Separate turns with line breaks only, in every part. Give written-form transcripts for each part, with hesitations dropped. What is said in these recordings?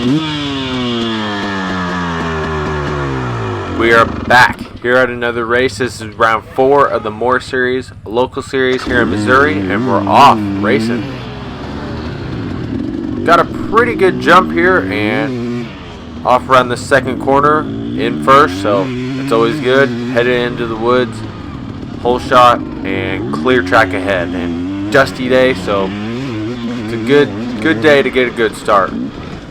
We are back here at another race. This is round 4 of the Moore Series, a local series here in Missouri, and we're off racing. Got a pretty good jump here and off around the second corner in first, so it's always good. Headed into the woods, hole shot, and clear track ahead. And dusty day, so it's a good day to get a good start.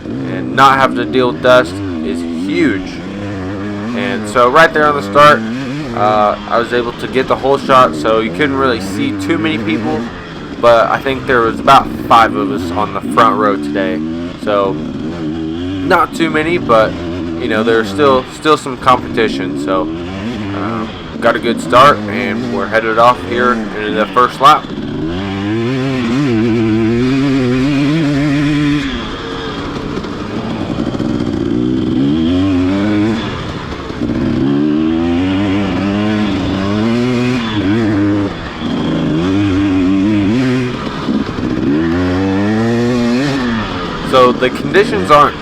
And not having to deal with dust is huge. And so right there on the start, I was able to get the hole shot, so you couldn't really see too many people, but I think there was about 5 of us on the front row today. So not too many, but you know, there's still some competition. So got a good start, and we're headed off here into the first lap. So the conditions aren't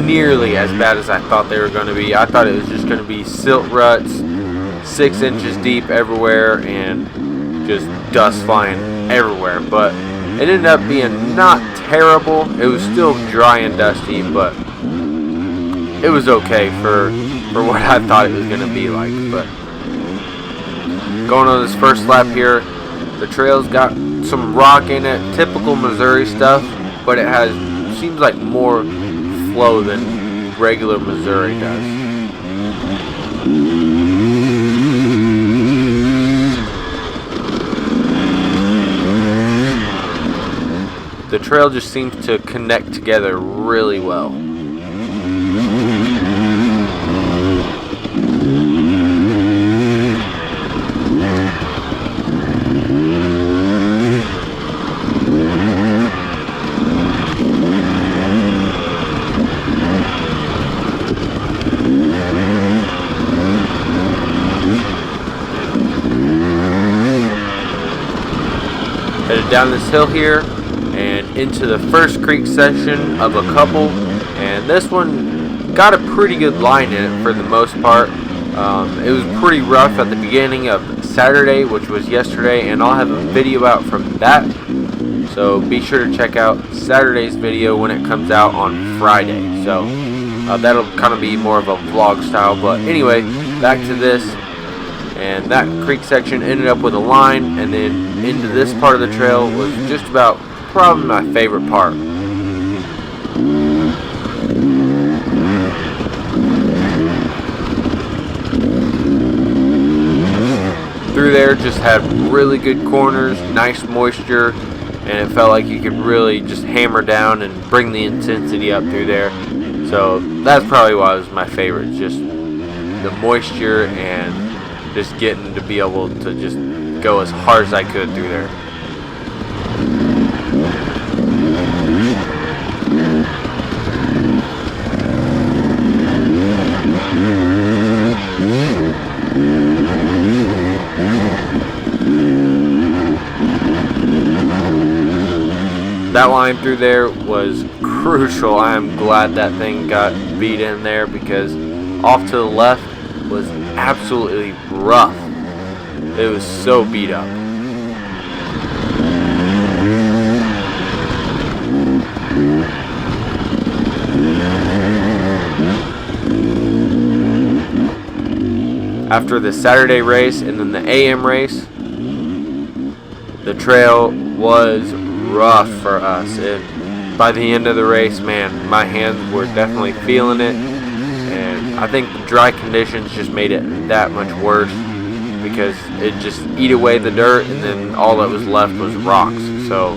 nearly as bad as I thought they were going to be. I thought it was just going to be silt ruts, 6 inches deep everywhere, and just dust flying everywhere. But it ended up being not terrible. It was still dry and dusty, but it was okay for what I thought it was going to be like. But going on this first lap here, the trail's got some rock in it, typical Missouri stuff, but it seems like more flow than regular Missouri does. The trail just seems to connect together really well. Headed down this hill here and into the first creek section of a couple, and this one got a pretty good line in it for the most part. It was pretty rough at the beginning of Saturday, which was yesterday, and I'll have a video out from that, so be sure to check out Saturday's video when it comes out on Friday. So that'll kind of be more of a vlog style, but anyway, back to this. And that creek section ended up with a line, and then into this part of the trail was just about probably my favorite part. Through there just had really good corners, nice moisture, and it felt like you could really just hammer down and bring the intensity up through there. So that's probably why it was my favorite, just the moisture and just getting to be able to just go as hard as I could through there. That line through there was crucial. I am glad that thing got beat in there, because off to the left was absolutely rough. It was so beat up. After the Saturday race and then the AM race, the trail was rough for us. By the end of the race, man, my hands were definitely feeling it. I think the dry conditions just made it that much worse, because it just eat away the dirt, and then all that was left was rocks. So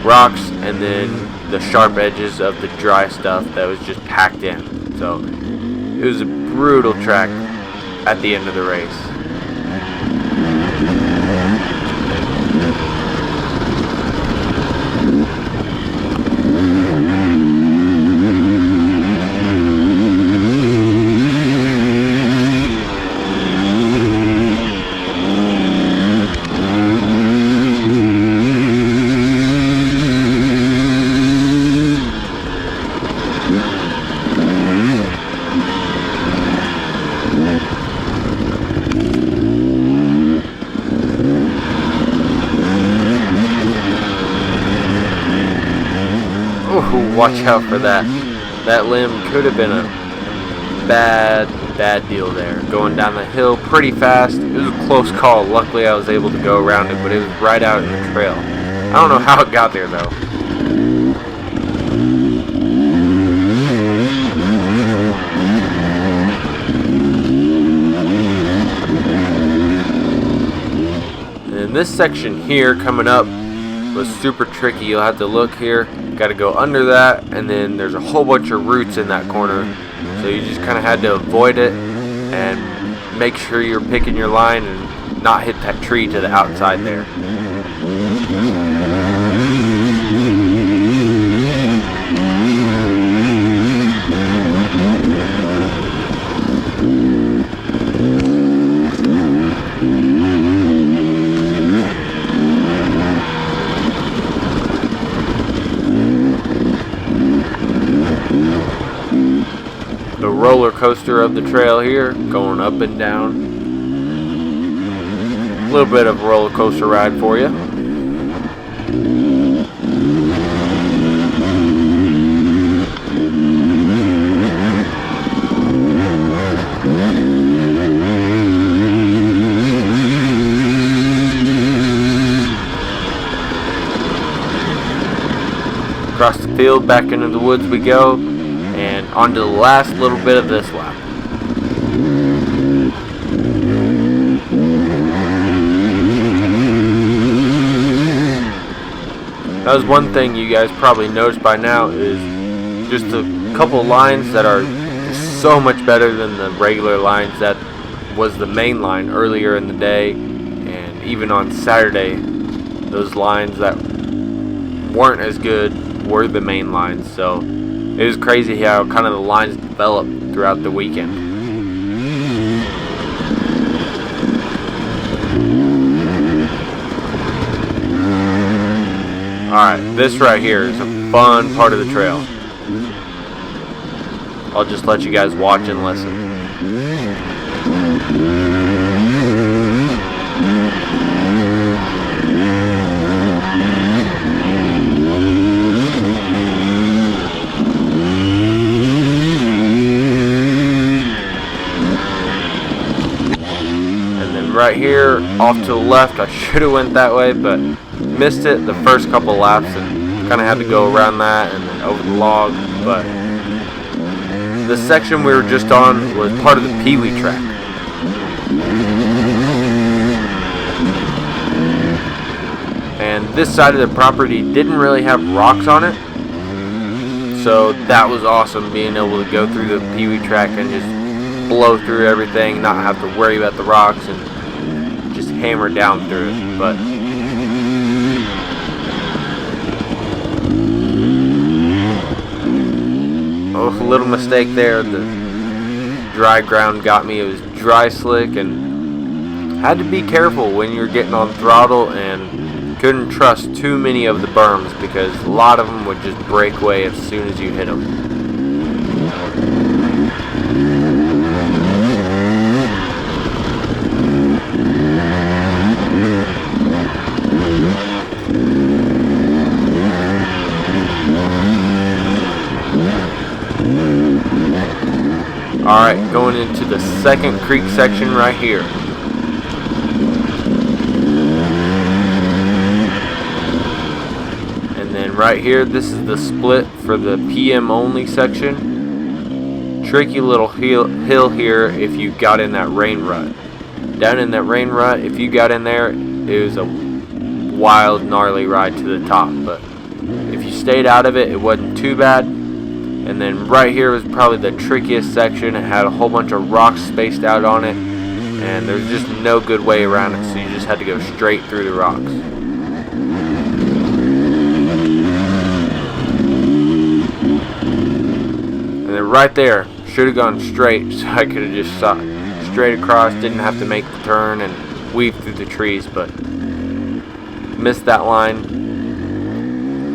rocks, and then the sharp edges of the dry stuff that was just packed in. So it was a brutal track at the end of the race. watch out for that. That limb could have been a bad deal there. Going down the hill pretty fast. It was a close call. Luckily I was able to go around it, but it was right out in the trail. I don't know how it got there though. And this section here coming up was super tricky. You'll have to look here. Got to go under that, and then there's a whole bunch of roots in that corner, so you just kind of had to avoid it and make sure you're picking your line and not hit that tree to the outside there. The roller coaster of the trail here, going up and down. A little bit of a roller coaster ride for you. Across the field, back into the woods we go. And on to the last little bit of this lap. That was one thing you guys probably noticed by now, is just a couple lines that are so much better than the regular lines that was the main line earlier in the day, and even on Saturday those lines that weren't as good were the main lines. So it was crazy how kind of the lines developed throughout the weekend. Alright, this right here is a fun part of the trail. I'll just let you guys watch and listen. Right here off to the left, I should have went that way, but missed it the first couple laps and kind of had to go around that and then over the log. But the section we were just on was part of the Pee-wee track. And this side of the property didn't really have rocks on it, so that was awesome, being able to go through the Pee-wee track and just blow through everything, not have to worry about the rocks and just hammer down through it. But a little mistake there. The dry ground got me. It was dry slick, and had to be careful when you're getting on throttle, and couldn't trust too many of the berms because a lot of them would just break away as soon as you hit them. Alright, going into the second creek section right here. And then right here, this is the split for the PM only section. Tricky little hill here if you got in that rain rut. Down in that rain rut, if you got in there, it was a wild, gnarly ride to the top. But if you stayed out of it, it wasn't too bad. And then right here was probably the trickiest section. It had a whole bunch of rocks spaced out on it, and there's just no good way around it, so you just had to go straight through the rocks. And then right there, should have gone straight, so I could have just shot straight across, didn't have to make the turn and weave through the trees, but missed that line.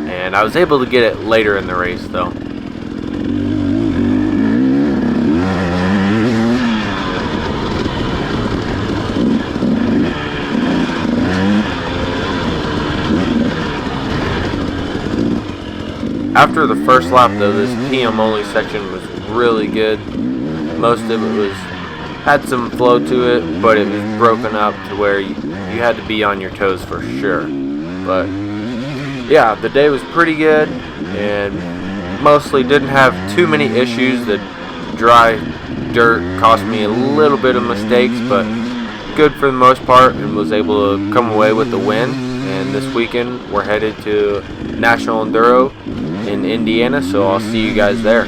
And I was able to get it later in the race though. After the first lap, though, this PM only section was really good. Most of it had some flow to it, but it was broken up to where you had to be on your toes for sure. But yeah, the day was pretty good, and mostly didn't have too many issues. The dry dirt cost me a little bit of mistakes, but good for the most part, and was able to come away with the win. And this weekend we're headed to National Enduro in Indiana, so I'll see you guys there.